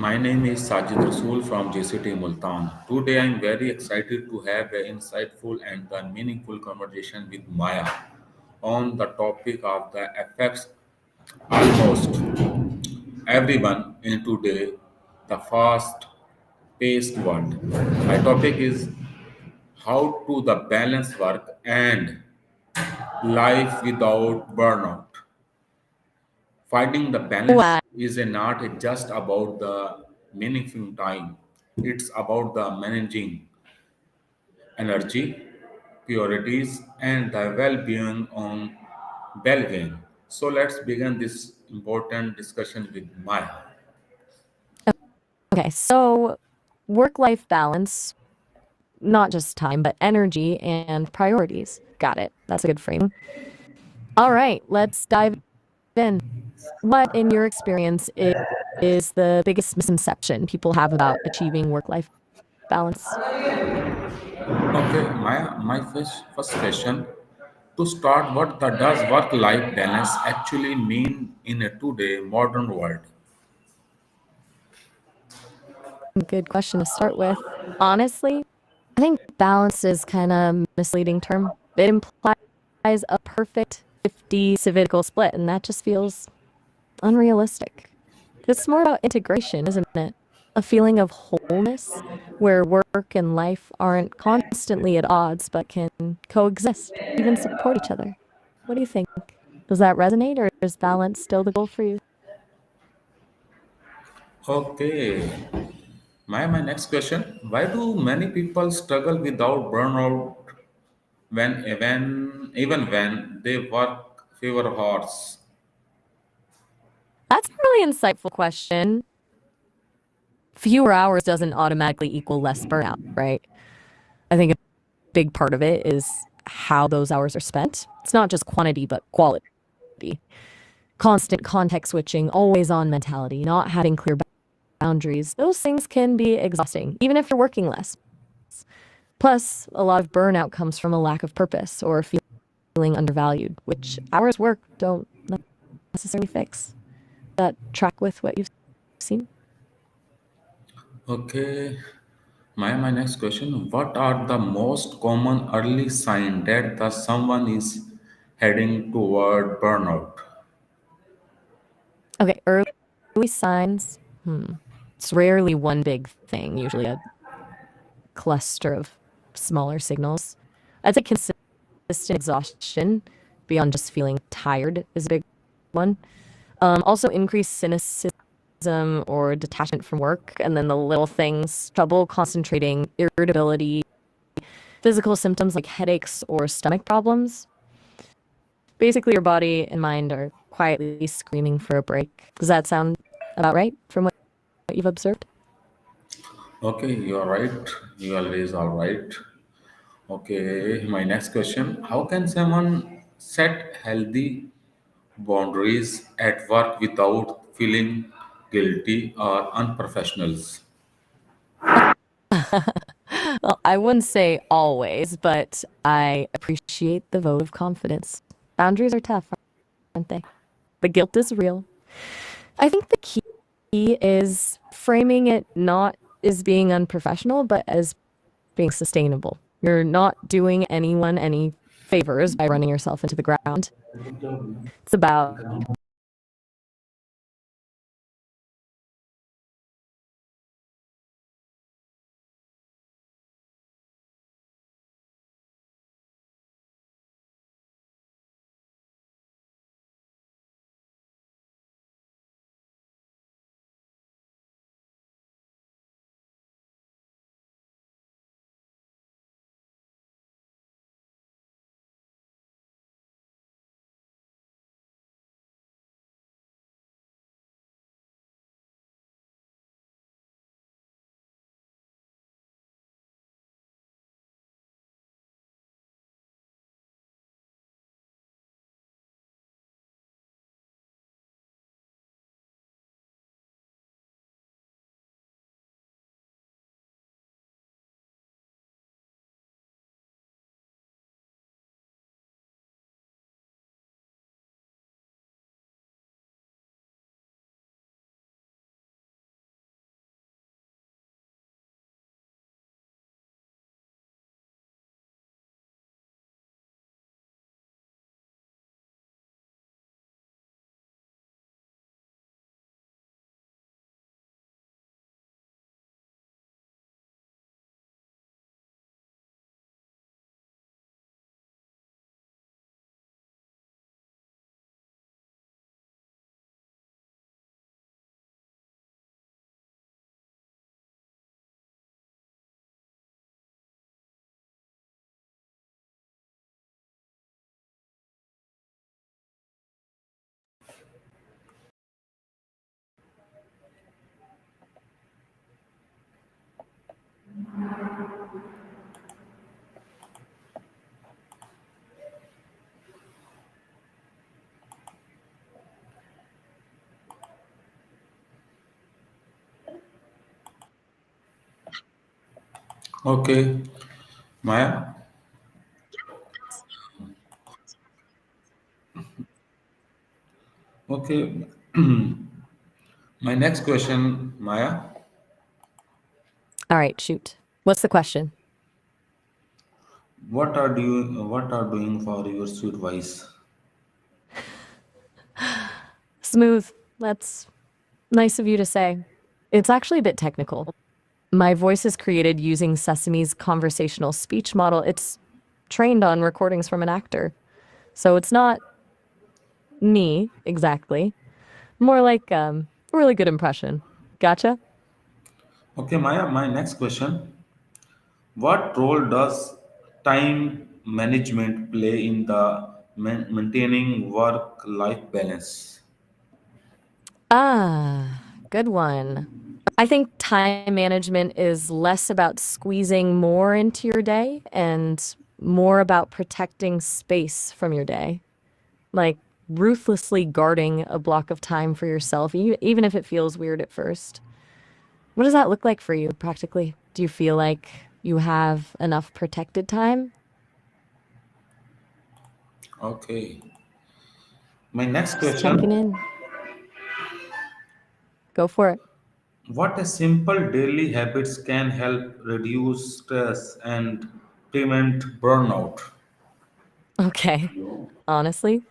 My name is Sajid Rasool from JCT Multan. Today I am very excited to have an insightful and a meaningful conversation with Maya on the topic of the effects almost everyone in today the fast paced world. My topic is how to the balance work and life without burnout. Finding the balance Wow. is not just about the meaningful time. It's about the managing energy, priorities, and the well-being on well-being. So let's begin this important discussion with Maya. Okay, so work-life balance, not just time, but energy and priorities. Got it. That's a good frame. All right, let's dive in. What, in your experience, is the biggest misconception people have about achieving work-life balance? Okay, my first question to start, what the, does work-life balance actually mean in a today modern world? Good question to start with. Honestly, I think balance is kind of misleading term. It implies a perfect 50 split, and that just feels unrealistic. It's more about integration, isn't it? A feeling of wholeness where work and life aren't constantly at odds but can coexist, even support each other. What do you think? Does that resonate or is balance still the goal for you? Okay, my next question: why do many people struggle without burnout even when they work fewer hours? That's a really insightful question. Fewer hours doesn't automatically equal less burnout, right? I think a big part of it is how those hours are spent. It's not just quantity, but quality. Constant context switching, always on mentality, not having clear boundaries. Those things can be exhausting, even if you're working less. Plus, a lot of burnout comes from a lack of purpose or feeling undervalued, which hours work don't necessarily fix. That track with what you've seen? Okay, my next question: what are the most common early sign that the someone is heading toward burnout? Okay, early signs. It's rarely one big thing, usually a cluster of smaller signals. I'd say consistent exhaustion beyond just feeling tired is a big one. Also, increased cynicism or detachment from work, and then the little things, trouble concentrating, irritability, physical symptoms like headaches or stomach problems. Basically, your body and mind are quietly screaming for a break. Does that sound about right from what you've observed? Okay, you are right. You always are right. Okay, my next question: how can someone set healthy boundaries at work without feeling guilty or unprofessionals? Well, I wouldn't say always, but I appreciate the vote of confidence. Boundaries are tough, aren't they? The guilt is real. I think the key is framing it not as being unprofessional, but as being sustainable. You're not doing anyone any favors by running yourself into the ground. It's about Okay, Maya. Okay, my next question, Maya. All right, shoot. What's the question? What are doing for your sweet voice? Smooth. That's nice of you to say. It's actually a bit technical. My voice is created using Sesame's conversational speech model. It's trained on recordings from an actor. So it's not me exactly. More like a really good impression. Gotcha? Okay, Maya. My next question: what role does time management play in the maintaining work-life balance? Ah, good one. I think time management is less about squeezing more into your day and more about protecting space from your day. Like ruthlessly guarding a block of time for yourself, even if it feels weird at first. What does that look like for you practically? Do you feel like you have enough protected time? Okay. My next Just checking question: in. Go for it. what a simple daily habits can help reduce stress and prevent burnout? Okay. Honestly,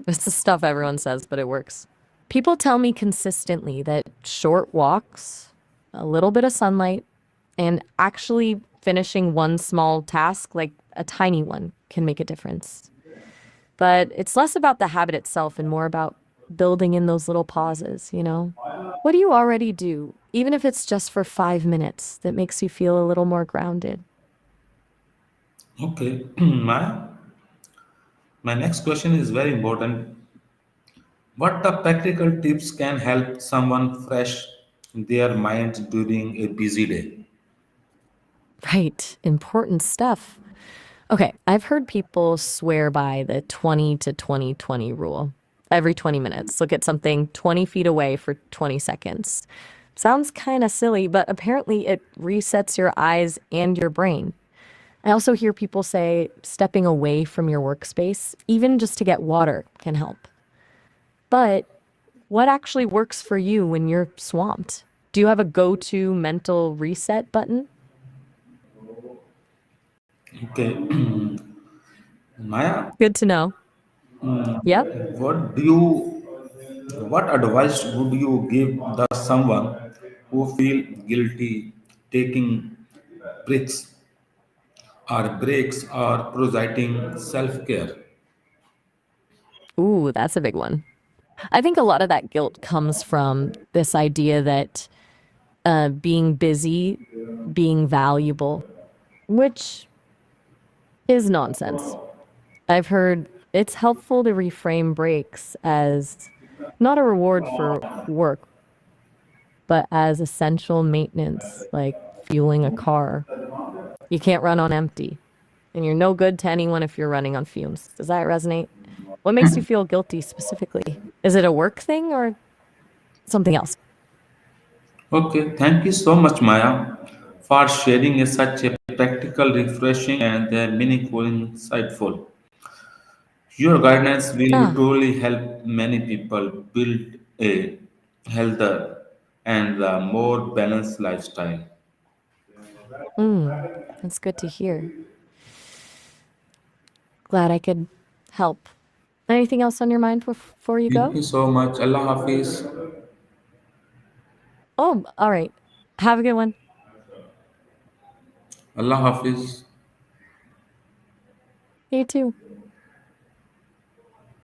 this is stuff everyone says, but it works. People tell me consistently that short walks, a little bit of sunlight, and actually finishing one small task, like a tiny one, can make a difference. But it's less about the habit itself and more about building in those little pauses. What do you already do, even if it's just for 5 minutes, that makes you feel a little more grounded? Okay, my next question is very important. What the practical tips can help someone fresh their mind during a busy day? Right, important stuff. Okay, I've heard people swear by the 20 to 20 rule. Every 20 minutes, look at something 20 feet away for 20 seconds. Sounds kind of silly, but apparently it resets your eyes and your brain. I also hear people say stepping away from your workspace, even just to get water, can help. But what actually works for you when you're swamped? Do you have a go to mental reset button? Okay, Maya, Good to know. Yep. what do you what advice would you give the someone who feel guilty taking breaks breaks or prioritizing self-care? Ooh, that's a big one. I think a lot of that guilt comes from this idea that being busy, being valuable, which is nonsense. I've heard it's helpful to reframe breaks as not a reward for work, but as essential maintenance, like fueling a car. You can't run on empty, and you're no good to anyone if you're running on fumes. Does that resonate? What makes you feel guilty specifically? Is it a work thing or something else? Okay, thank you so much, Maya, for sharing such a practical, refreshing, and meaningful, insightful. Your guidance will Ah, truly help many people build a healthier and more balanced lifestyle. that's good to hear. Glad I could help. Anything else on your mind before you Thank go? you so much. Allah Hafiz. Oh, all right. Have a good one. Allah Hafiz. You too.